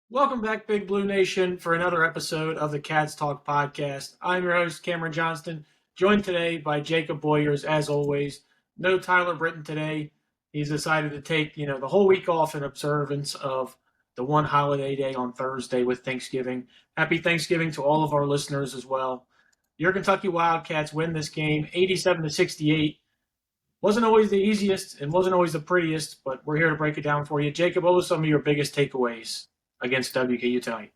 Welcome back, Big Blue Nation, for another episode of the Cats Talk podcast. I'm your host, Cameron Johnston, joined today by Jacob Boyers, as always. No Tyler Britton today. He's decided to take, the whole week off in observance of the one holiday day on Thursday with Thanksgiving. Happy Thanksgiving to all of our listeners as well. Your Kentucky Wildcats win this game 87 to 68. Wasn't always the easiest and wasn't always the prettiest, but we're here to break it down for you. Jacob, what was some of your biggest takeaways against WKU tonight?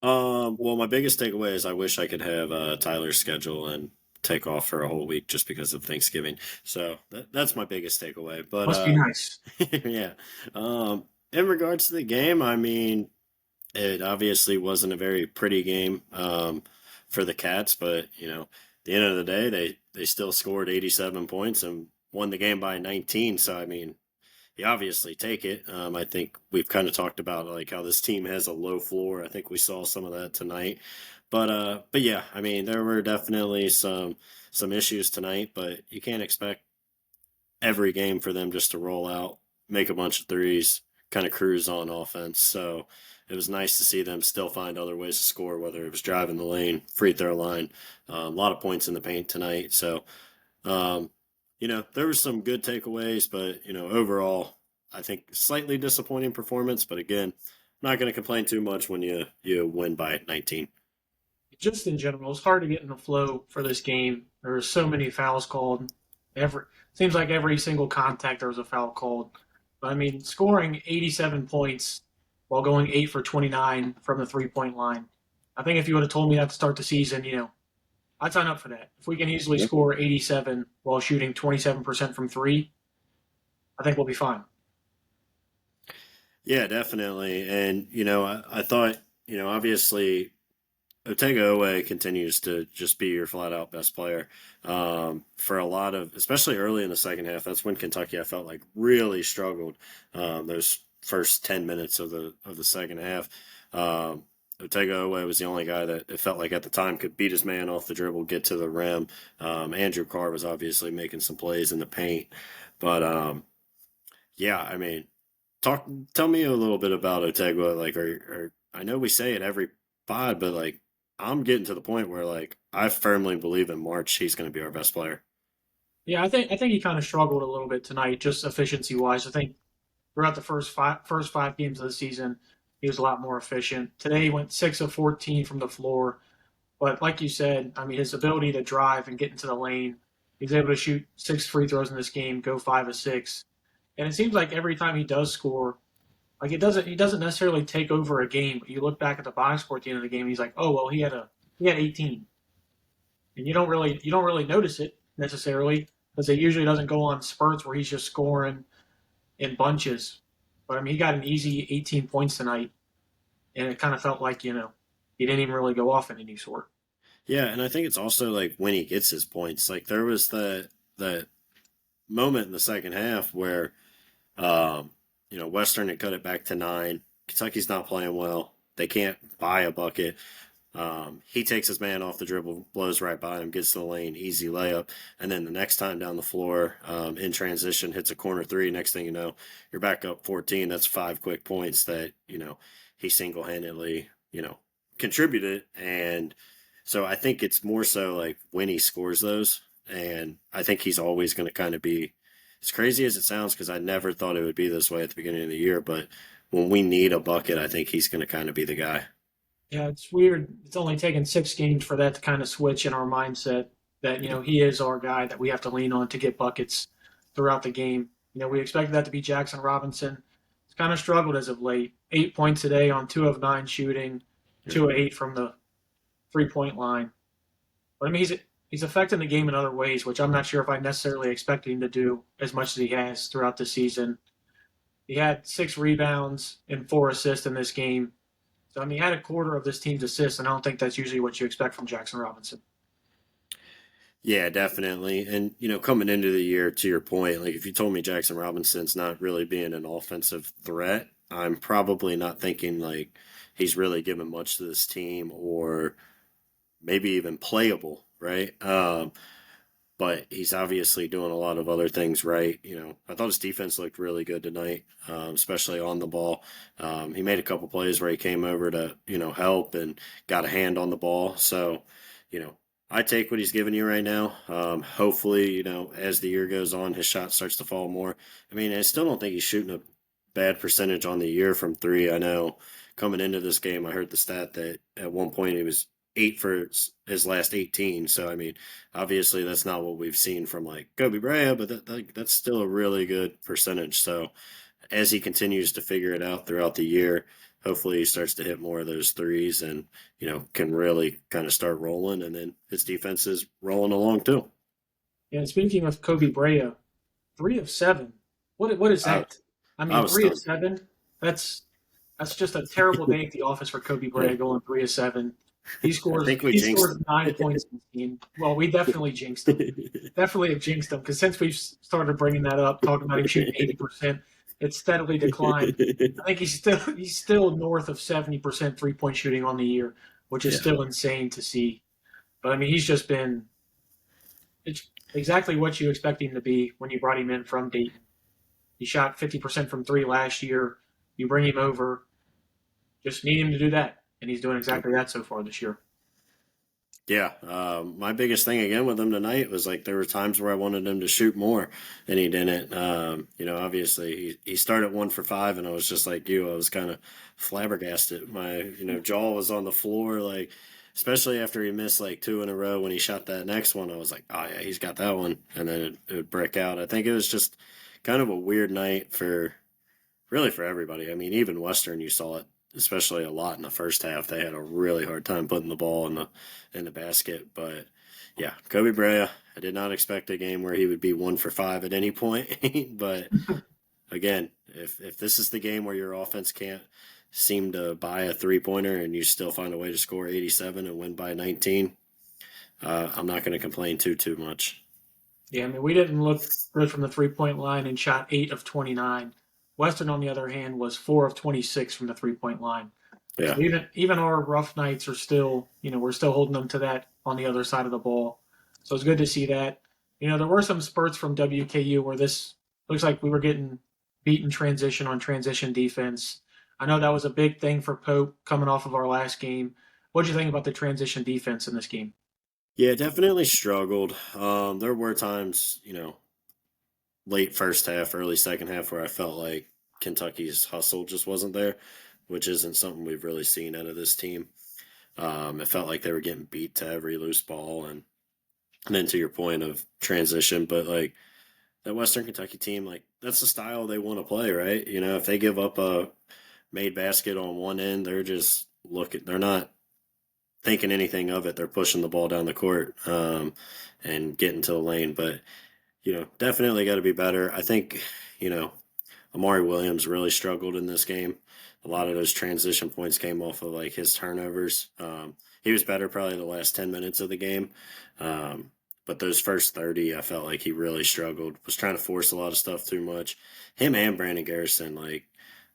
Well, my biggest takeaway is I wish I could have Tyler's schedule and take off for a whole week just because of Thanksgiving. So that's my biggest takeaway. But Must be nice. yeah, in regards to the game, I mean, it obviously wasn't a very pretty game for the Cats, but at the end of the day, they still scored 87 points and won the game by 19. So I mean, you obviously take it. I think we've kind of talked about like how this team has a low floor. I think we saw some of that tonight. But yeah, I mean there were definitely some issues tonight, but you can't expect every game for them just to roll out, make a bunch of threes, kind of cruise on offense. So it was nice to see them still find other ways to score, whether it was driving the lane, free throw line, a lot of points in the paint tonight. So um, there were some good takeaways, but overall, I think slightly disappointing performance. But again, I'm not going to complain too much when you win by 19. Just in general, it's hard to get in the flow for this game. There were so many fouls called. Every Seems like every single contact there was a foul called. But I mean, scoring 87 points while going 8 for 29 from the 3-point line. I think if you would have told me that to start the season, I'd sign up for that. If we can easily score 87 while shooting 27% from three, I think we'll be fine. Yeah, definitely. And I thought obviously Otega Owe continues to just be your flat out best player. For a lot of, especially early in the second half, that's when Kentucky I felt like really struggled. Those first 10 minutes of the second half. Otega Owe was the only guy that it felt like at the time could beat his man off the dribble, get to the rim. Andrew Carr was obviously making some plays in the paint, but yeah, I mean, tell me a little bit about Otega. Like, I know we say it every pod, but like I'm getting to the point where like I firmly believe in March he's going to be our best player. Yeah, I think he kind of struggled a little bit tonight, just efficiency wise. I think throughout the first five games of the season, he was a lot more efficient. Today he went 6 of 14 from the floor, but like you said, I mean his ability to drive and get into the lane, he's able to shoot 6 free throws in this game, go 5 of 6, and it seems like every time he does score, like he doesn't necessarily take over a game. But you look back at the box score at the end of the game, he's like, oh well, he had 18, and you don't really notice it necessarily because it usually doesn't go on spurts where he's just scoring in bunches. But I mean, he got an easy 18 points tonight, and it kind of felt like he didn't even really go off in any sort. Yeah, and I think it's also like when he gets his points. Like there was that moment in the second half where Western had cut it back to 9. Kentucky's not playing well. They can't buy a bucket. He takes his man off the dribble, blows right by him, gets to the lane, easy layup, and then the next time down the floor, in transition, hits a corner three. Next thing you know, you're back up 14. That's 5 quick points that he single handedly contributed, and so I think it's more so like when he scores those, and I think he's always going to kind of be as crazy as it sounds because I never thought it would be this way at the beginning of the year, but when we need a bucket, I think he's going to kind of be the guy. Yeah, it's weird. It's only taken 6 games for that to kind of switch in our mindset that he is our guy that we have to lean on to get buckets throughout the game. We expected that to be Jackson Robinson. He's kind of struggled as of late. 8 points today on 2 of 9 shooting, 2 of 8 from the 3-point line. But I mean, he's affecting the game in other ways, which I'm not sure if I necessarily expected him to do as much as he has throughout the season. He had 6 rebounds and 4 assists in this game. So I mean, he had a quarter of this team's assists, and I don't think that's usually what you expect from Jackson Robinson. Yeah, definitely. And, coming into the year, to your point, like if you told me Jackson Robinson's not really being an offensive threat, I'm probably not thinking like he's really given much to this team or maybe even playable, right? but he's obviously doing a lot of other things right. I thought his defense looked really good tonight, especially on the ball. He made a couple plays where he came over to, help and got a hand on the ball. So, you know, I take what he's giving you right now. Hopefully, as the year goes on, his shot starts to fall more. I mean, I still don't think he's shooting a bad percentage on the year from three. I know coming into this game, I heard the stat that at one point he was 8 for his last 18. So, I mean, obviously that's not what we've seen from like Kobe Bryant, but that's still a really good percentage. So, as he continues to figure it out throughout the year, hopefully he starts to hit more of those threes and, can really kind of start rolling. And then his defense is rolling along too. Yeah, and speaking of Kobe Bryant, 3 of 7. What is I, that? I I mean, was three of stunned. seven. That's that's just a terrible day at the office for Kobe Yeah. Bryant going 3 of 7. He I scores think we he jinxed scores him. 9 points in the game. Well, we definitely jinxed him. Definitely have jinxed him because since we've started bringing that up, talking about him shooting 80%, it's steadily declined. I think he's still north of 70% 3 point shooting on the year, which is Yeah. still insane to see. But I mean, he's just been it's exactly what you expect him to be when you brought him in from Dayton. He shot 50% from three last year. You bring him over, just need him to do that, and he's doing exactly that so far this year. Yeah, my biggest thing again with him tonight was like there were times where I wanted him to shoot more, and he didn't. Obviously he started 1 for 5, and I was just like you. I was kind of flabbergasted. My jaw was on the floor, like especially after he missed like two in a row when he shot that next one. I was like, oh yeah, he's got that one, and then it would break out. I think it was just kind of a weird night for really for everybody. I mean, even Western, you saw it, especially a lot in the first half. They had a really hard time putting the ball in the basket. But yeah, Kobe Bryant. I did not expect a game where he would be 1 for 5 at any point. But again, if this is the game where your offense can't seem to buy a 3 pointer and you still find a way to score 87 and win by 19, I'm not going to complain too much. Yeah, I mean, we didn't look good from the 3 point line and shot 8 of 29. Western, on the other hand, was 4 of 26 from the 3 point line. Yeah. So even our rough nights are still, we're still holding them to that on the other side of the ball. So it's good to see that. There were some spurts from WKU where this looks like we were getting beaten transition on transition defense. I know that was a big thing for Pope coming off of our last game. What do you think about the transition defense in this game? Yeah, definitely struggled. There were times, late first half, early second half, where I felt like Kentucky's hustle just wasn't there, which isn't something we've really seen out of this team. It felt like they were getting beat to every loose ball, and then to your point of transition, but like that Western Kentucky team, like that's the style they want to play, right? If they give up a made basket on one end, they're just looking, they're not thinking anything of it. They're pushing the ball down the court and getting to the lane, but definitely got to be better. I think, you know, Amari Williams really struggled in this game. A lot of those transition points came off of like his turnovers. He was better probably the last 10 minutes of the game. But those first 30, I felt like he really struggled, was trying to force a lot of stuff too much. Him and Brandon Garrison, like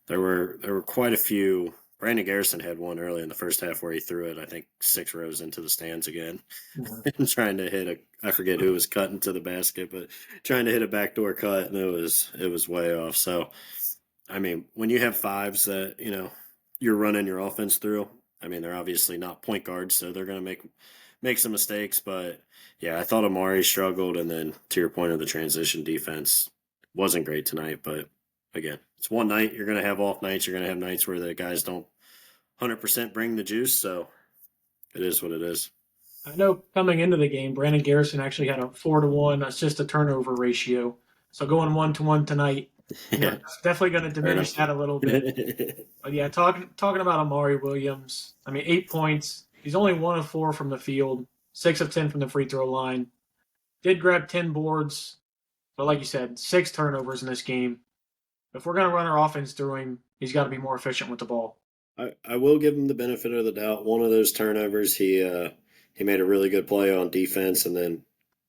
there were quite a few. Brandon Garrison had one early in the first half where he threw it, I think, 6 rows into the stands again, Mhm. and trying to hit I forget who was cutting to the basket, but trying to hit a backdoor cut, and it was way off. So, I mean, when you have fives that you're running your offense through, I mean, they're obviously not point guards, so they're going to make some mistakes. But yeah, I thought Amari struggled, and then to your point of the transition defense wasn't great tonight. But again, it's one night. You're going to have off nights. You're going to have nights where the guys don't 100% bring the juice. So it is what it is. I know coming into the game, Brandon Garrison actually had a 4-to-1 assist to turnover ratio. So going 1-to-1 tonight, Yeah, it's definitely going to fair diminish enough. that a little bit. But yeah, talking about Amari Williams, I mean, 8 points. He's only 1 of 4 from the field, 6 of 10 from the free throw line. Did grab 10 boards, but like you said, 6 turnovers in this game. If we're going to run our offense through him, he's got to be more efficient with the ball. I will give him the benefit of the doubt. One of those turnovers, he made a really good play on defense, and then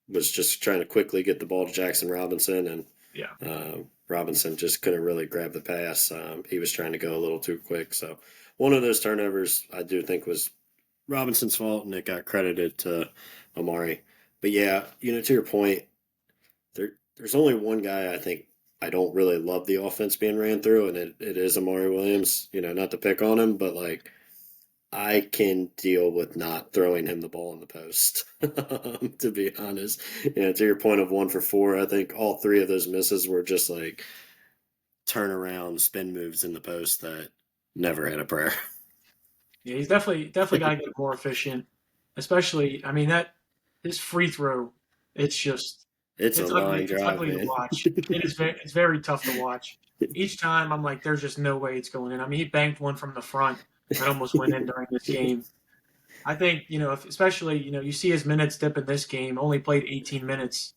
was just trying to quickly get the ball to Jackson Robinson, and Yeah. Robinson just couldn't really grab the pass. He was trying to go a little too quick. So one of those turnovers I do think was Robinson's fault, and it got credited to Amari. But yeah, to your point, there's only one guy I think I don't really love the offense being ran through, and it is Amari Williams. Not to pick on him, but like I can deal with not throwing him the ball in the post. To be honest, to your point of 1 for 4, I think all three of those misses were just like turnaround spin moves in the post that never had a prayer. Yeah, he's definitely got to get more efficient. Especially, I mean that his free throw, it's just It's a it's ugly. line It's drive, ugly to man. watch. It's very tough to watch. Each time I'm like, there's just no way it's going in. I mean, he banked one from the front that almost went in during this game. I think, if, especially, you see his minutes dip in this game, only played 18 minutes.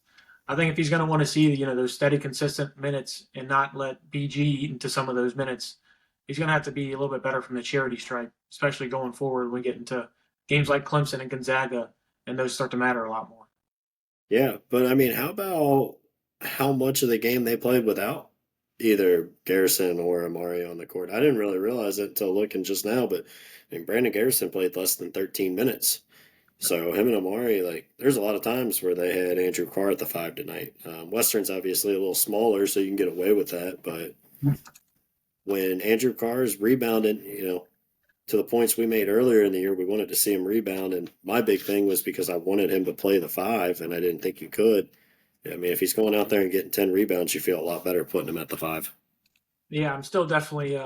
I think if he's going to want to see, those steady, consistent minutes and not let BG eat into some of those minutes, he's going to have to be a little bit better from the charity stripe, especially going forward when we get into games like Clemson and Gonzaga, and those start to matter a lot more. Yeah, but I mean, how about how much of the game they played without either Garrison or Amari on the court? I didn't really realize it until looking just now, but I mean, Brandon Garrison played less than 13 minutes. So him and Amari, like, there's a lot of times where they had Andrew Carr at the 5 tonight. Western's obviously a little smaller, so you can get away with that. But when Andrew Carr is rebounding, to the points we made earlier in the year, we wanted to see him rebound. And my big thing was because I wanted him to play the 5, and I didn't think you could. I mean, if he's going out there and getting 10 rebounds, you feel a lot better putting him at the 5. Yeah, I'm still definitely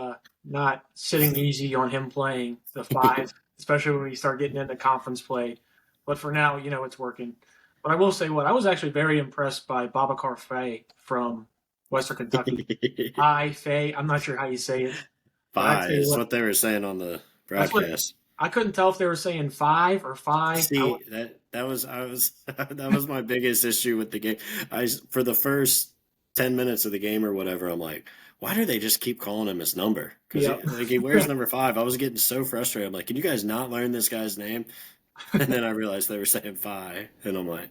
not sitting easy on him playing the 5, especially when we start getting into conference play. But for now, it's working. But I will say what I was actually very impressed by Babacar Faye from Western Kentucky. I Faye, I'm not sure how you say it, but I tell Five you is what, what they were saying on the that's what broadcast. I couldn't tell if they were saying 5 or 5. See, that was I was that was my biggest issue with the game. For the first 10 minutes of the game or whatever, I'm like, why do they just keep calling him his number? Because Yeah. like he wears number 5. I was getting so frustrated. I'm like, can you guys not learn this guy's name? And then I realized they were saying 5, and I'm like,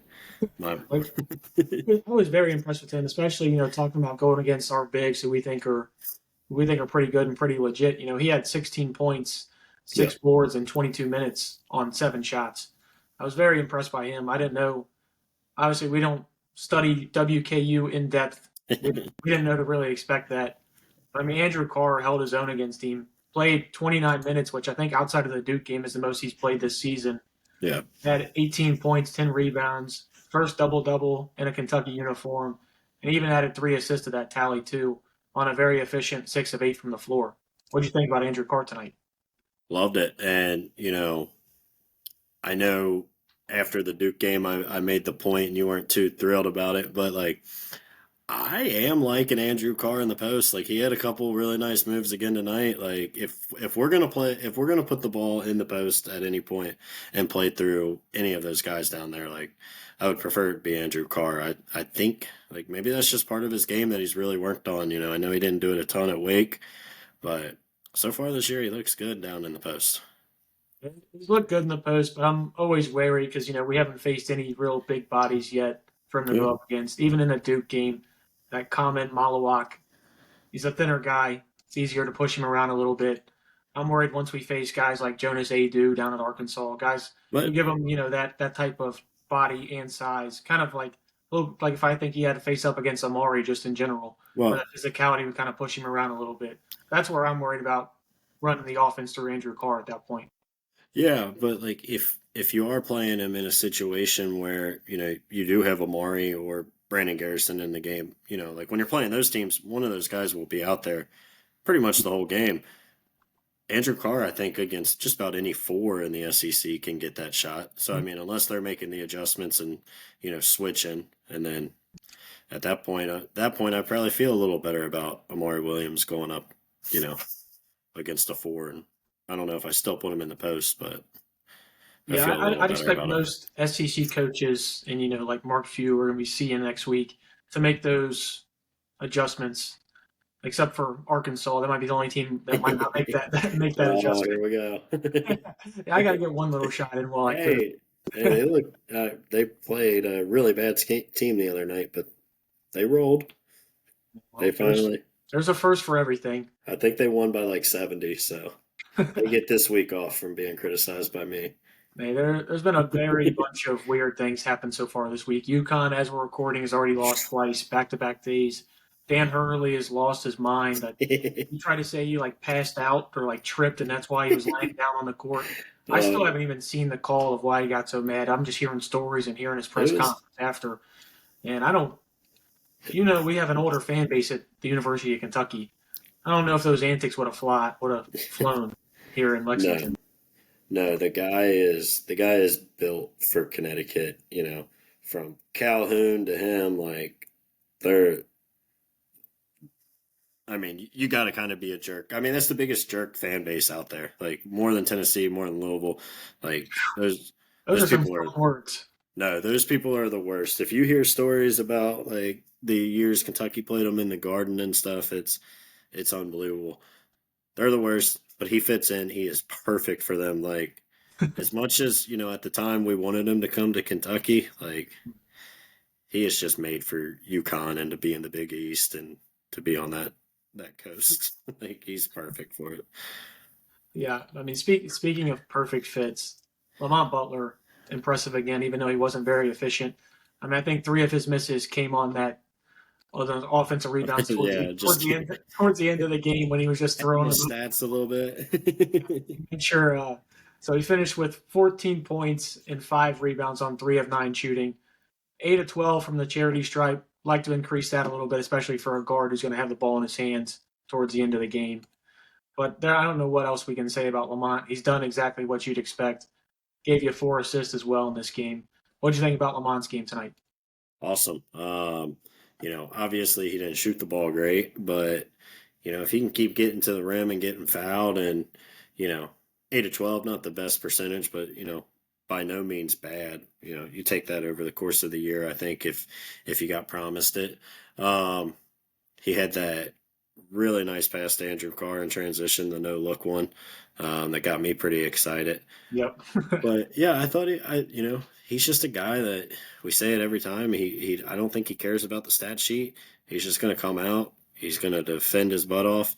my. Like, I was very impressed with him, especially talking about going against our bigs who we think are pretty good and pretty legit. He had 16 points, Yeah. 6 boards in 22 minutes on 7 shots. I was very impressed by him. I didn't know. Obviously, we don't study WKU in depth. We didn't know to really expect that. But I mean, Andrew Carr held his own against him. Played 29 minutes, which I think outside of the Duke game is the most he's played this season. Yeah. Had 18 points, 10 rebounds, first double double in a Kentucky uniform, and even added 3 assists to that tally too on a very efficient 6 of 8 from the floor. What do you think about Andrew Carr tonight? Loved it. And, I know after the Duke game, I made the point and you weren't too thrilled about it, but like, I am liking Andrew Carr in the post. Like he had a couple really nice moves again tonight. Like if we're gonna play, if we're gonna put the ball in the post at any point and play through any of those guys down there, like I would prefer it to be Andrew Carr. I think like maybe that's just part of his game that he's really worked on. I know he didn't do it a ton at Wake, but so far this year he looks good down in the post. He's looked good in the post, but I'm always wary because we haven't faced any real big bodies yet for him to Yeah. go up against. Even in the Duke game, that comment Malawak, he's a thinner guy. It's easier to push him around a little bit. I'm worried once we face guys like Jonas Adu down at Arkansas, guys who But give him that type of body and size, kind of like a little like if I think he had to face up against Amari just in general, where well, that physicality would kind of push him around a little bit. That's where I'm worried about running the offense through Andrew Carr at that point. yeah, but like if you are playing him in a situation where you do have Amari or Brandon Garrison in the game, like when you're playing those teams, one of those guys will be out there pretty much the whole game. Andrew Carr, I think, against just about any 4 in the SEC can get that shot. So I mean, unless they're making the adjustments and switching, and then at that point, I probably feel a little better about Amari Williams going up, you know, against a 4, and I don't know if I still put him in the post, but I Yeah, feel a little I'd better expect about it. most SEC coaches and like Mark Few are going to be seeing next week to make those adjustments. Except for Arkansas, that might be the only team that might not make that make that Oh, adjustment. here we go. I got to get one little shot in while I could. Hey, hey, they look. They played a really bad team the other night, but they rolled. They Well, finally. there's a first for everything. I think they won by like 70, so they get this week off from being criticized by me. Hey, there's been a very bunch of weird things happen so far this week. UConn, as we're recording, has already lost twice, back-to-back days. Dan Hurley has lost his mind. He tried to say he like passed out or like tripped, and that's why he was laying down on the court. I still um, haven't even seen the call of why he got so mad. I'm just hearing stories and hearing his it press was conference after. And I don't, we have an older fan base at the University of Kentucky. I don't know if those antics would have flown here in no, Lexington. no. The guy is built for Connecticut. From Calhoun to him, like they're. I mean, you got to kind of be a jerk. I mean, that's the biggest jerk fan base out there. Like more than Tennessee, more than Louisville. Like those Those those are some people are strong words. no, those people are the worst. If you hear stories about like the years Kentucky played them in the Garden and stuff, it's unbelievable. They're the worst, but he fits in. He is perfect for them. Like as much as at the time we wanted him to come to Kentucky, like he is just made for UConn and to be in the Big East and to be on that coast. Like he's perfect for it. Yeah, I mean, speaking of perfect fits, Lamont Butler impressive again, even though he wasn't very efficient. I mean, I think three of his misses came on that on those offensive rebounds towards the Yeah, towards just the end towards the end of the game when he was just getting throwing his them up. stats a little bit. Made sure. So he finished with 14 points and 5 rebounds on 3 of 9 shooting, 8 of 12 from the charity stripe. Like to increase that a little bit, especially for a guard who's going to have the ball in his hands towards the end of the game. But there, I don't know what else we can say about Lamont. He's done exactly what you'd expect. Gave you 4 assists as well in this game. What do you think about Lamont's game tonight? Awesome. Obviously he didn't shoot the ball great, but if he can keep getting to the rim and getting fouled and, you know, 8 of 12, not the best percentage, but by no means bad. You take that over the course of the year, I think if you got promised it. Um, he had that really nice pass to Andrew Carr in transition, the no look one, that got me pretty excited. Yep. But yeah, I thought he's just a guy that we say it every time. I don't think he cares about the stat sheet. He's just going to come out. He's going to defend his butt off.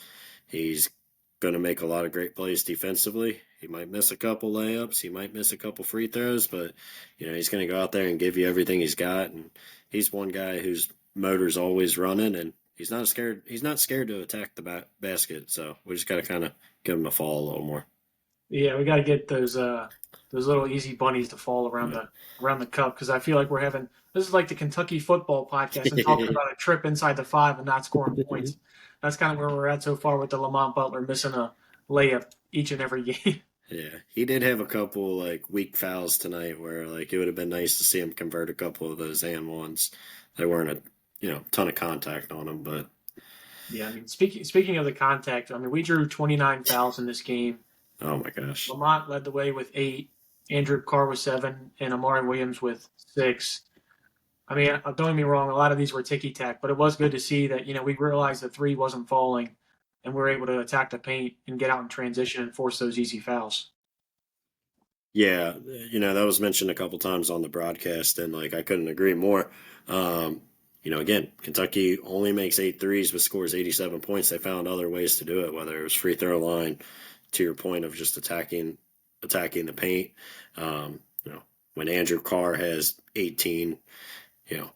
He's going to make a lot of great plays defensively. He might miss a couple layups. He might miss a couple free throws, but he's going to go out there and give you everything he's got. And he's one guy whose motor's always running, and he's not scared. He's not scared to attack the basket. So we just got to kind of give him a fall a little more. Yeah, we got to get those little easy bunnies to fall around the cup because I feel like we're having this is like the Kentucky football podcast and talking about a trip inside the 5 and not scoring points. That's kind of where we're at so far with the Lamont Butler missing a layup each and every game. Yeah, he did have a couple like weak fouls tonight where like it would have been nice to see him convert a couple of those and ones. There weren't a ton of contact on him, but Yeah, I mean, speaking of the contact, I mean, we drew 29 fouls in this game. oh my gosh. Lamont led the way with 8, Andrew Carr with 7, and Amari Williams with 6. I mean, don't get me wrong, a lot of these were ticky tack, but it was good to see that we realized the three wasn't falling, and we were able to attack the paint and get out in transition and force those easy fouls. Yeah, that was mentioned a couple times on the broadcast, and like I couldn't agree more. Again, Kentucky only makes 8 threes, but scores 87 points. They found other ways to do it, whether it was free throw line, to your point of just attacking the paint. Um, you know, when Andrew Carr has 18, you know,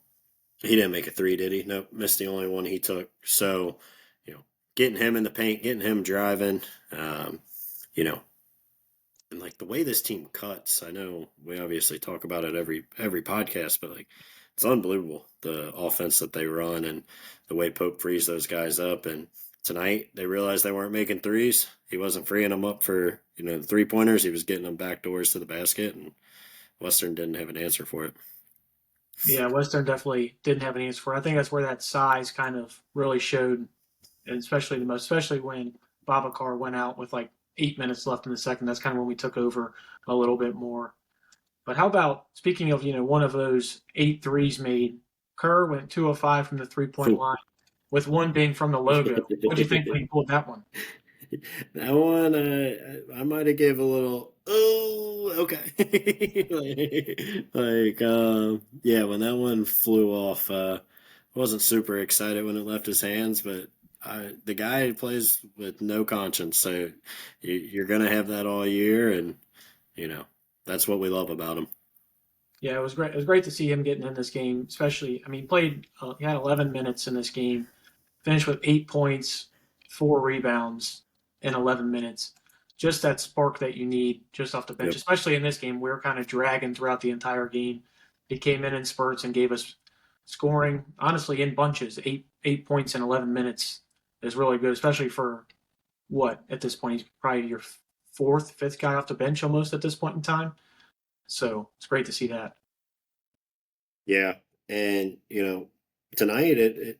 he didn't make a three, did he? Nope, missed the only one he took. So, you know, getting him in the paint, getting him driving, you know, and like the way this team cuts, I know we obviously talk about it every podcast, but like it's unbelievable the offense that they run and the way Pope frees those guys up. And tonight they realized they weren't making threes. He wasn't freeing them up for the 3 pointers. He was getting them back doors to the basket, and Western didn't have an answer for it. Yeah, Western definitely didn't have an answer for it. I think that's where that size kind of really showed, and especially when Babacar went out with like 8 minutes left in the second. That's kind of when we took over a little bit more. But how about speaking of one of those 8 threes made? Kerr went 2 of 5 from the 3 point line, with one being from the logo. What do you think when he pulled that one? That one, I might have gave a little. Oh, okay. Yeah, when that one flew off, wasn't super excited when it left his hands, but the guy plays with no conscience, so you're gonna have that all year, and you know that's what we love about him. Yeah, it was great. It was great to see him getting in this game, especially. I mean, he had 11 minutes in this game, finished with 8 points, 4 rebounds in 11 minutes. Just that spark that you need just off the bench, Yep. especially in this game. We were kind of dragging throughout the entire game. He came in spurts and gave us scoring, honestly, in bunches. Eight points in 11 minutes is really good, especially for what at this point he's probably your fourth, fifth guy off the bench almost at this point in time. So it's great to see that. Yeah, and tonight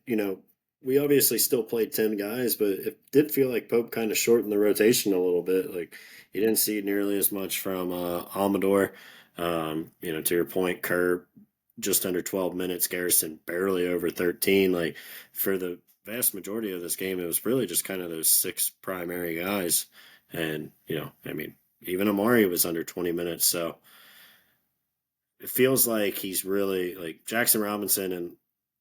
we obviously still played 10 guys, but it did feel like Pope kind of shortened the rotation a little bit. Like you didn't see nearly as much from Amador. To your point, Kerr just under 12 minutes, Garrison barely over 13. Like for the vast majority of this game, it was really just kind of those six primary guys, and I mean, even Amari was under 20 minutes, so it feels like he's really like Jackson Robinson and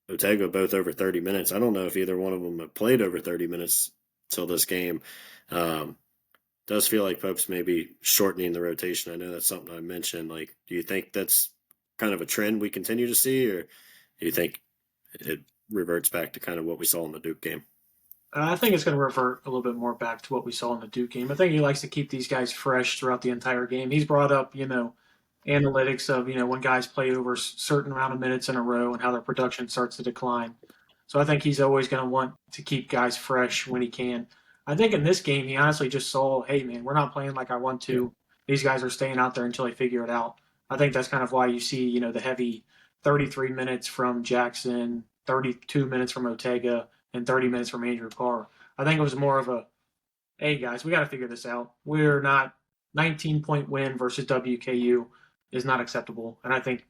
Otega both over 30 minutes. I don't know if either one of them have played over 30 minutes till this game. Um, does feel like Pope's maybe shortening the rotation. I know that's something I mentioned. Like, do you think that's kind of a trend we continue to see, or do you think it reverts back to kind of what we saw in the Duke game? I think it's going to revert a little bit more back to what we saw in the Duke game. I think he likes to keep these guys fresh throughout the entire game. He's brought up, analytics of, when guys play over a certain amount of minutes in a row and how their production starts to decline. So I think he's always going to want to keep guys fresh when he can. I think in this game, he honestly just saw, hey, man, we're not playing like I want Yeah. to. These guys are staying out there until they figure it out. I think that's kind of why you see, the heavy 33 minutes from Jackson, 32 minutes from Otega, and 30 minutes from Andrew Carr. I think it was more of a, hey, guys, we got to figure this out. We're not 19-point win versus WKU is not acceptable. And I think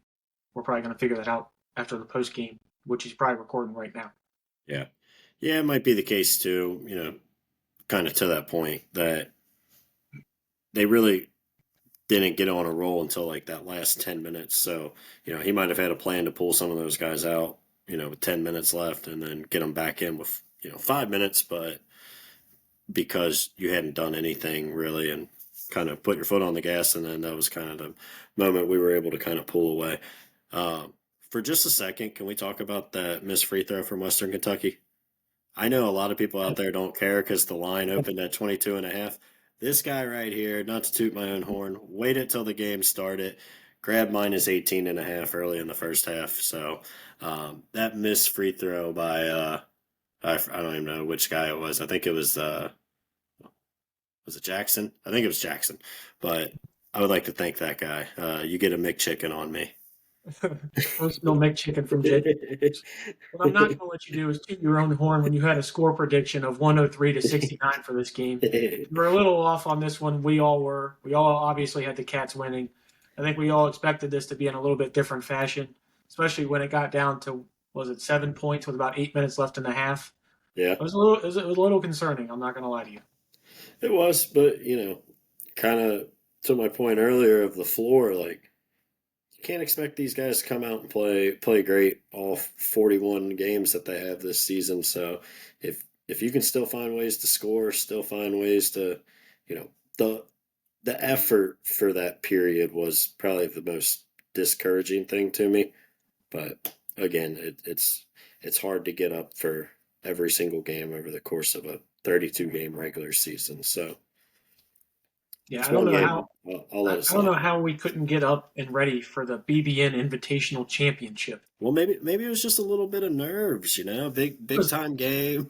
we're probably going to figure that out after the post game, which he's probably recording right now. Yeah. Yeah, it might be the case too, kind of to that point that they really didn't get on a roll until like that last 10 minutes. So, he might have had a plan to pull some of those guys out, with 10 minutes left and then get them back in with, 5 minutes. But because you hadn't done anything really and kind of put your foot on the gas, and then that was kind of the moment we were able to kind of pull away. For just a second, can we talk about that missed free throw from Western Kentucky? I know a lot of people out there don't care because the line opened at 22 and a half. This guy right here, not to toot my own horn, waited till the game started, grabbed minus 18 and a half early in the first half. So that missed free throw by, I don't even know which guy it was. I think it was it Jackson? I think it was Jackson. But I would like to thank that guy. You get a McChicken on me. Personal McChicken from Jake. What I'm not going to let you do is toot your own horn when you had a score prediction of 103 to 69 for this game. You were a little off on this one. We all were. We all obviously had the Cats winning. I think we all expected this to be in a little bit different fashion, especially when it got down to, was it 7 points with about 8 minutes left in the half? Yeah, It was a little concerning. I'm not going to lie to you. it was, but kind of to my point earlier of the floor, like you can't expect these guys to come out and play great all 41 games that they have this season. So if you can still find ways to score, still find ways to, you know, the effort for that period was probably the most discouraging thing to me. But again, it's hard to get up for every single game over the course of a 32 game regular season. So Yeah, it's I don't one know game. how I'll let it I don't know slide. how we couldn't get up and ready for the BBN Invitational Championship. Well, maybe it was just a little bit of nerves, big This time game.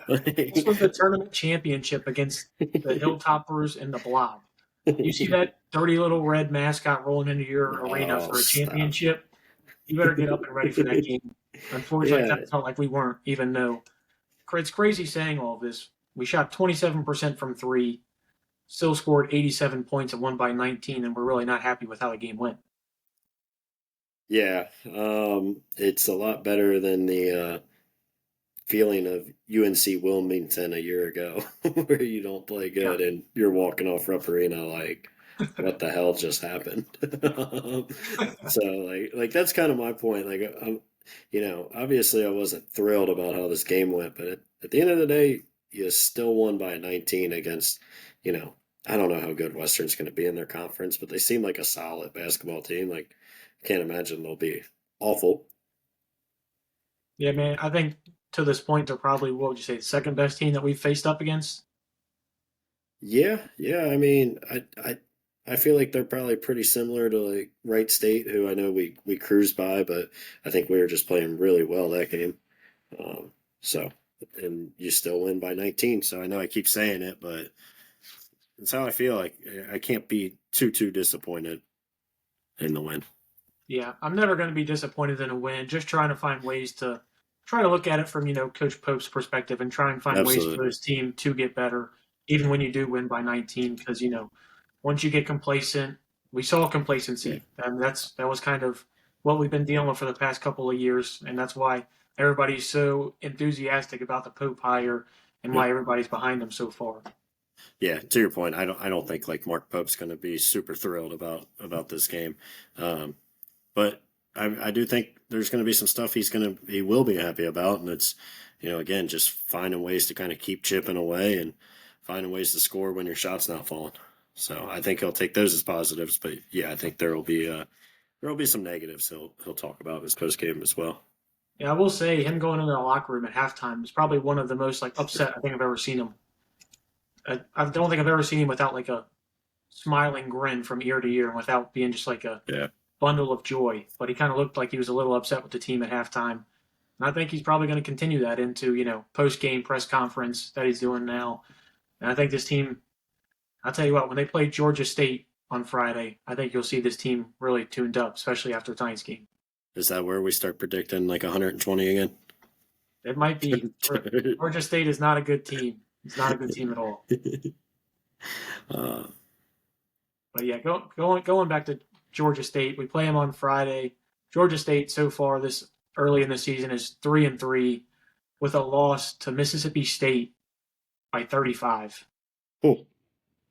this was the tournament championship against the Hilltoppers and the Blob. You see that dirty little red mascot rolling into your arena Oh, for a stop. championship? You better get up and ready for that game. Unfortunately, it kind Yeah, of felt like we weren't, even though it's crazy saying all of this. We shot 27% from three, still scored 87 points and won by 19, and we're really not happy with how the game went. yeah. It's a lot better than the feeling of UNC Wilmington a year ago, where you don't play Yeah. good and you're walking off Rupp Arena like, what the hell just happened? So like that's kind of my point. Like obviously I wasn't thrilled about how this game went, but at the end of the day, you still won by 19 against, you know, I don't know how good Western's going to be in their conference, but they seem like a solid basketball team. Like, I can't imagine they'll be awful. Yeah, man. I think to this point they're probably what would you say the second best team that we've faced up against. Yeah, yeah. I mean, I feel like they're probably pretty similar to like Wright State, who I know we cruised by, but I think we were just playing really well that game. Um, so, and you still win by 19. So I know I keep saying it, but it's how I feel. Like I can't be too disappointed in the win. Yeah, I'm never going to be disappointed in a win. Just trying to find ways to try to look at it from Coach Pope's perspective and try and find ways Absolutely. for his team to get better, even when you do win by 19. Because once you get complacent, we saw Yeah. complacency, and that was kind of what we've been dealing with for the past couple of years, and that's why everybody's so enthusiastic about the Pope hire and Yeah. why everybody's behind him so far. Yeah, to your point, I don't think like Mark Pope's going to be super thrilled about this game, um, but I do think there's going to be some stuff he will be happy about, and it's again just finding ways to kind of keep chipping away and finding ways to score when your shot's not falling. So I think he'll take those as positives, but yeah, I think there will be some negatives he'll talk about in his post game as well. Yeah, I will say him going into the locker room at halftime is probably one of the most like upset I think I've ever seen him. I don't think I've ever seen him without like a smiling grin from ear to ear and without being just like a Yeah, bundle of joy. But he kind of looked like he was a little upset with the team at halftime. And I think he's probably going to continue that into, post game press conference that he's doing now. And I think this team, I'll tell you what, when they play Georgia State on Friday, I think you'll see this team really tuned up, especially after tonight's game. is that where we start predicting like 120 again? It might be. Georgia State is not a good team. It's not a good team at all. uh, But yeah, going back to Georgia State, we play them on Friday. Georgia State so far this early in the season is 3-3 with a loss to Mississippi State by 35. cool.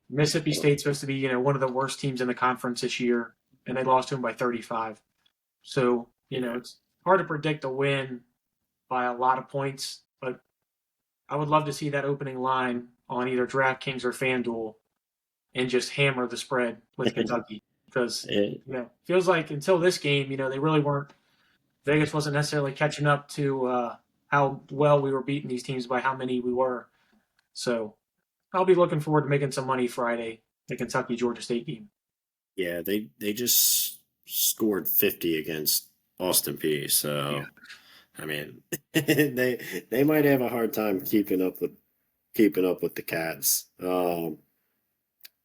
Mississippi State's supposed to be one of the worst teams in the conference this year, and they lost to them by 35. So Yeah. it's hard to predict a win by a lot of points, but I would love to see that opening line on either DraftKings or FanDuel and just hammer the spread with Kentucky because feels like until this game, they really weren't. Vegas wasn't necessarily catching up to how well we were beating these teams by how many we were. So I'll be looking forward to making some money Friday, the Kentucky Georgia State game. Yeah, they just scored 50 against Austin P. Yeah. So I mean, they might have a hard time keeping up with the Cats.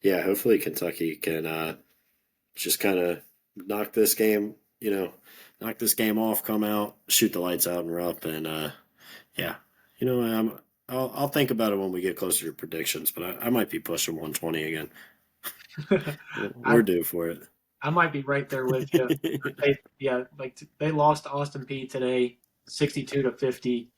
Yeah, hopefully Kentucky can just kind of knock this game, knock this game off, come out, shoot the lights out and Rupp, and yeah, I'll think about it when we get closer to predictions, but I might be pushing 120 again. I We're due for I might be right there with you. They lost to Austin P today, 62-50.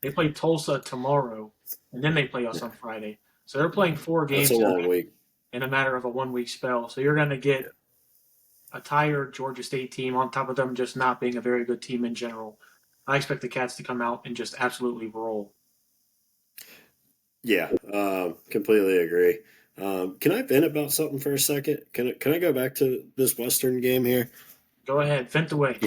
They play Tulsa tomorrow, and then they play us it. on Friday. So they're playing four That's a games long week. in a matter of a 1 week spell. So you're going to get a tired Georgia State team on top of them just not being a very good team in general. I expect the Cats to come out and just absolutely roll. Yeah, completely agree. Can I vent about something for a second? Can I go back to this Western game here? Go ahead, vent away.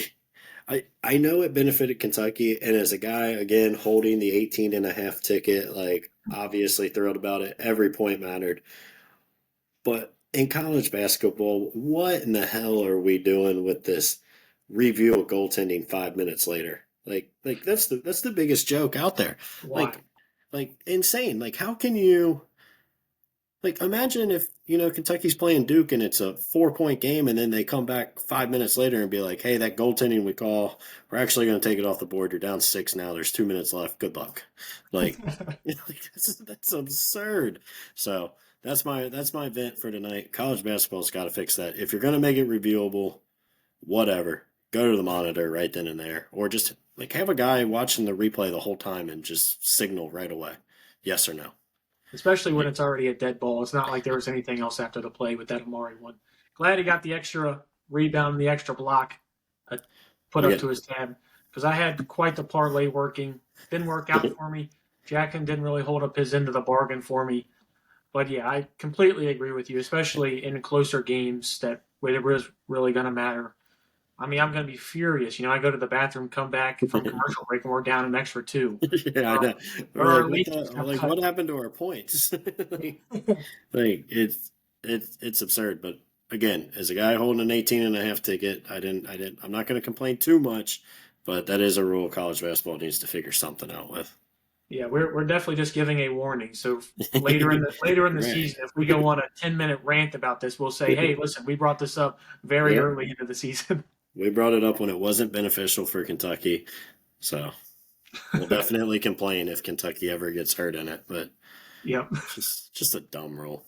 I know it benefited Kentucky, and as a guy again holding the 18 and a half ticket, like obviously thrilled about it. Every point mattered. But in college basketball, what in the hell are we doing with this review of goaltending 5 minutes later? Like that's the biggest joke out there. Why? Like like insane. Like how can you like imagine if Kentucky's playing Duke and it's a 4 point game and then they come back 5 minutes later and be like, hey, that goaltending we call, we're actually going to take it off the board. You're down six now. There's 2 minutes left. Good luck. Like, that's absurd. So that's my event for tonight. College basketball's got to fix that. If you're going to make it reviewable, whatever, go to the monitor right then and there, or just like have a guy watching the replay the whole time and just signal right away, yes or no. Especially when Like, it's already a dead ball. It's not like there was anything else after the play with that Amari one. Glad he got the extra rebound and the extra block uh, put up again, to his tab because I had quite the parlay working. Didn't work out for me. Jackson didn't really hold up his end of the bargain for me. But yeah, I completely agree with you, especially in closer games that where it was really going to matter. I mean, I'm going to be furious. I go to the bathroom, come back from commercial break, and we're down an extra two. Yeah, I know. Or We're our like, what lead the just got like? cut. What happened to our points? Like it's absurd. But again, as a guy holding an 18 and a half ticket, I'm not going to complain too much. But that is a rule college basketball needs to figure something out with. Yeah, we're definitely just giving a warning. So later in the Right. season, if we go on a 10-minute rant about this, we'll say, "Hey, listen, we brought this up very Yep. early into the season." We brought it up when it wasn't beneficial for Kentucky, so we'll definitely complain if Kentucky ever gets hurt in it. But Yep. just a dumb rule.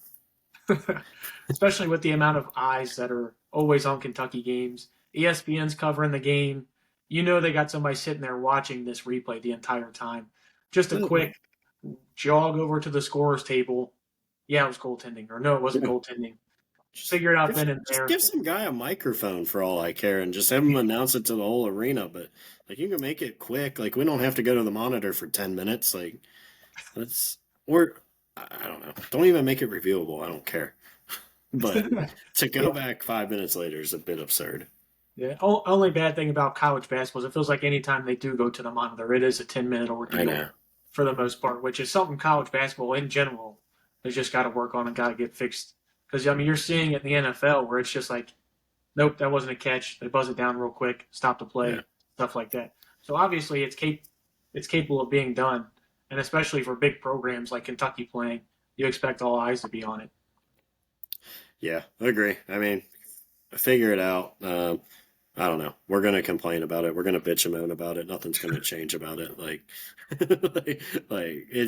Especially with the amount of eyes that are always on Kentucky games. ESPN's covering the game. They got somebody sitting there watching this replay the entire time. Just a quick jog over to the scorer's table. Yeah, it was goaltending, or no, it wasn't goaltending. Just Figure it out give, then and just there. give some guy a microphone for all I care, and just have him announce it to the whole arena. But like, you can make it quick. Like, we don't have to go to the monitor for 10 minutes. Like, let's or I don't know. Don't even make it reviewable. I don't care. But to go Yeah, back 5 minutes later is a bit absurd. yeah. Only bad thing about college basketball is it feels like anytime they do go to the monitor, it is a 10-minute I ordeal know. for the most part, which is something college basketball in general has just got to work on and got to get fixed. Because I mean, you're seeing it in the NFL where it's just like, nope, that wasn't a catch. They buzz it down real quick, stop the Yeah. play, stuff like that. So obviously, it's capable of being done, and especially for big programs like Kentucky playing, you expect all eyes to be on it. Yeah, I agree. I mean, figure it out. I don't know. We're gonna complain about it. We're gonna bitch and moan about it. Nothing's gonna change about it.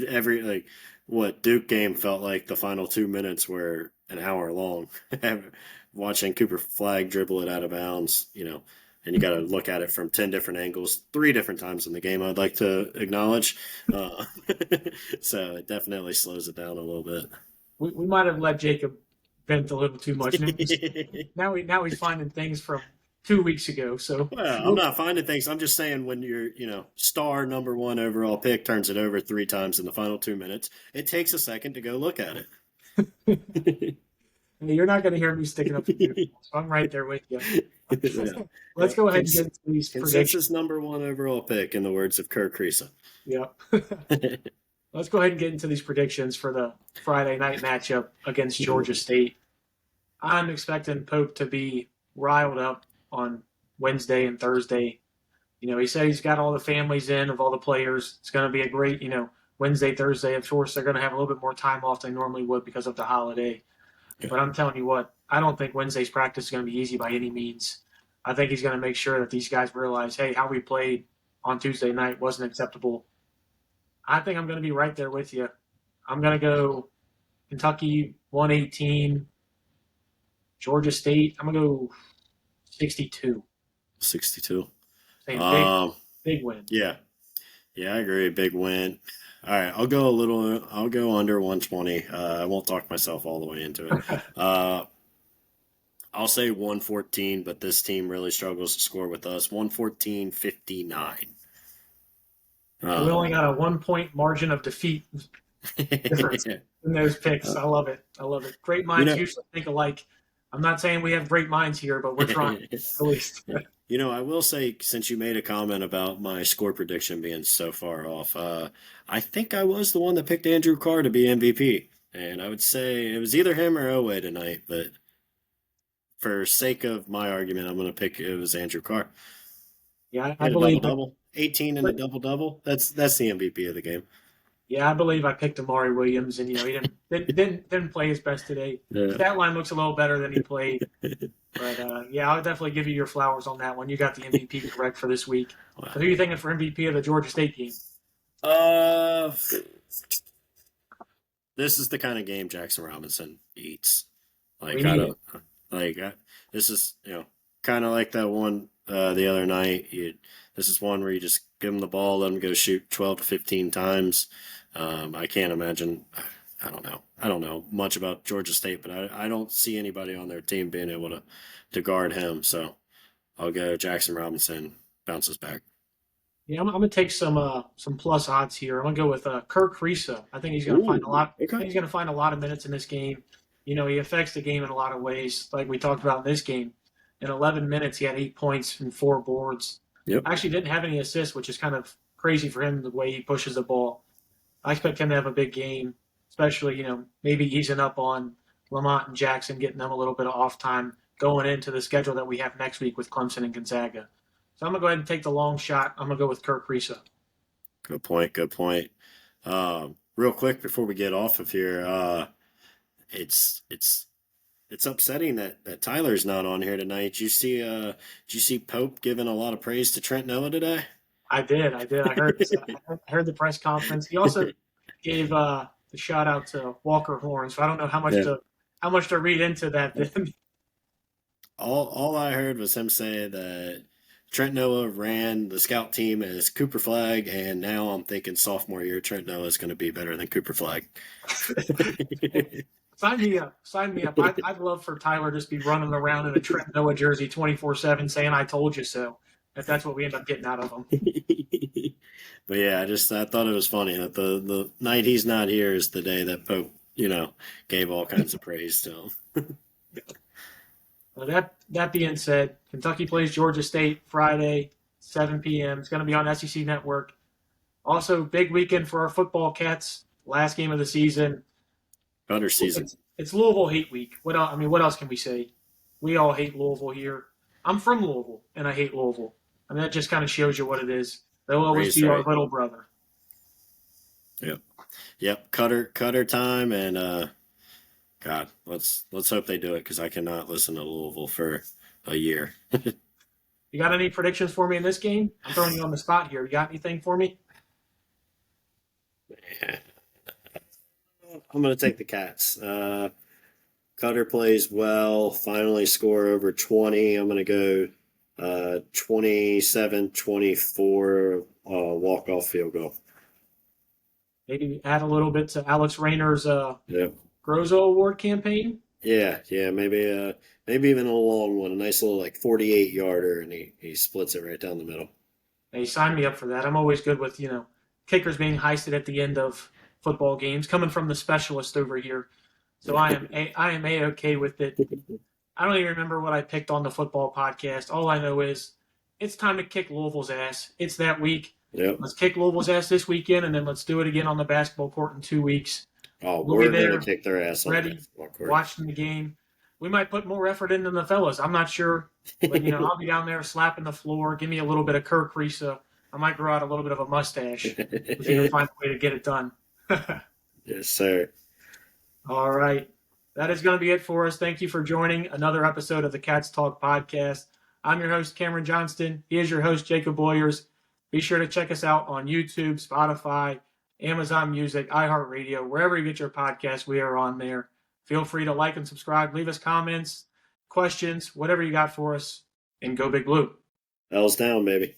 Every what Duke game felt like the final 2 minutes were an hour long. Watching Cooper Flag dribble it out of bounds, and you got to look at it from 10 different angles, 3 different times in the game. I'd like to acknowledge, uh, so it definitely slows it down a little bit. We might have let Jacob vent a little too much. Now he's finding things from 2 weeks ago. So Well, I'm not finding things. I'm just saying when your, star number one overall pick turns it over 3 times in the final 2 minutes, it takes a second to go look at it. you're not going to hear me sticking up for you. So I'm right there with you. Yeah. Let's Yep. go ahead and get into these predictions. Consensus number one overall pick, in the words of Kirk Creason. Yep. Let's go ahead and get into these predictions for the Friday night matchup against Georgia State. I'm expecting Pope to be riled up on Wednesday and Thursday. He said he's got all the families in of all the players. It's going to be a great, Wednesday, Thursday. Of course, they're going to have a little bit more time off than they normally would because of the holiday. Yeah. But I'm telling you what, I don't think Wednesday's practice is going to be easy by any means. I think he's going to make sure that these guys realize, hey, how we played on Tuesday night wasn't acceptable. I think I'm going to be right there with you. I'm going to go Kentucky 118, Georgia State. I'm going to go 62. 62. Saying big, Um, big win. yeah. Yeah, I agree. Big win. All right, I'll go under 120. I won't talk myself all the way into it. I'll say 114, but this team really struggles to score with us. 114-59. So we Um, only got a 1 point margin of defeat difference in those picks. I love it. I love it. Great you minds know, usually think alike. I'm not saying we have great minds here, but we're trying at least. I will say, since you made a comment about my score prediction being so far off, I think I was the one that picked Andrew Carr to be MVP. And I would say it was either him or Oweh tonight, but for sake of my argument, I'm going to pick it was Andrew Carr. Yeah, He I had a double believe it. double, 18 and a double double. That's the MVP of the game. Yeah, I believe I picked Amari Williams, and he didn't play his best today. Yeah. Stat line looks a little better than he played, but yeah, I'll definitely give you your flowers on that one. You got the MVP correct for this week. Wow. So who are you thinking for MVP of the Georgia State game? This is the kind of game Jackson Robinson eats. Like We I need it. don't like this is kind of like that one the other night. This is one where you just give him the ball, let him go shoot 12 to 15 times. I can't imagine. I don't know much about Georgia State, but I don't see anybody on their team being able to guard him. So I'll go Jackson Robinson bounces back. Yeah, I'm gonna take some plus odds here. I'm gonna go with Kirk Risa. I think he's gonna find a Ooh, lot. I okay. think he's gonna find a lot of minutes in this game. He affects the game in a lot of ways, like we talked about in this game. In 11 minutes, he had 8 points and 4 boards. Yep. Actually, didn't have any assists, which is kind of crazy for him the way he pushes the ball. I expect him to have a big game, especially maybe easing up on Lamont and Jackson, getting them a little bit of off time going into the schedule that we have next week with Clemson and Gonzaga. So I'm gonna go ahead and take the long shot. I'm gonna go with Kirk Risa. Good point. Good point. Real quick before we get off of here, it's it's it's upsetting that Tyler's not on here tonight. Did you see Pope giving a lot of praise to Trent Noah today? I did. I did. I heard the press conference. He also gave the shout out to Walker Horn. So I don't know Yeah. how much to read into that. Then All I heard was him say that Trent Noah ran the scout team as Cooper Flag, and now I'm thinking sophomore year Trent Noah is going to be better than Cooper Flag. sign me up. Sign me up. I'd love for Tyler just be running around in a Trent Noah jersey 24/7, saying "I told you so." If that's what we end up getting out of him. But yeah, I thought it was funny that the night he's not here is the day that Pope gave all kinds of praise to him. That being said, Kentucky plays Georgia State Friday, 7 p.m. It's going to be on SEC Network. Also, big weekend for our football cats. Last game of the season. Better season. It's Louisville hate week. What else can we say? We all hate Louisville here. I'm from Louisville, and I hate Louisville. And that just kind of shows you what it is. They'll always Raised be our right. little brother. Yep. Yep. Cutter time, and God, let's hope they do it because I cannot listen to Louisville for a year. You got any predictions for me in this game? I'm throwing you on the spot here. You got anything for me? I'm going to take the Cats. Cutter plays well. Finally score over 20. I'm going to go 27-24 walk-off field goal. Maybe add a little bit to Alex Rayner's Yep. Grozo Award campaign. Yeah, maybe even a long one, a nice little like 48 yarder, and he splits it right down the middle. Hey, sign me up for that. I'm always good with kickers being heisted at the end of football games. Coming from the specialist over here, so I am a okay with it. I don't even remember what I picked on the football podcast. All I know is it's time to kick Louisville's ass. It's that week. Yep. Let's kick Louisville's ass this weekend, and then let's do it again on the basketball court in 2 weeks. Oh, We'll be we're gonna there, kick their ass on the ready, basketball court. watching the game. We might put more effort in than the fellas. I'm not sure, but I'll be down there slapping the floor. Give me a little bit of Kirk Risa. I might grow out a little bit of a mustache if you can find a way to get it done. Yes, sir. All right. That is going to be it for us. Thank you for joining another episode of the Cats Talk podcast. I'm your host, Cameron Johnston. He is your host, Jacob Boyers. Be sure to check us out on YouTube, Spotify, Amazon Music, iHeartRadio, wherever you get your podcasts, we are on there. Feel free to like and subscribe. Leave us comments, questions, whatever you got for us, and go Big Blue. L's down, baby.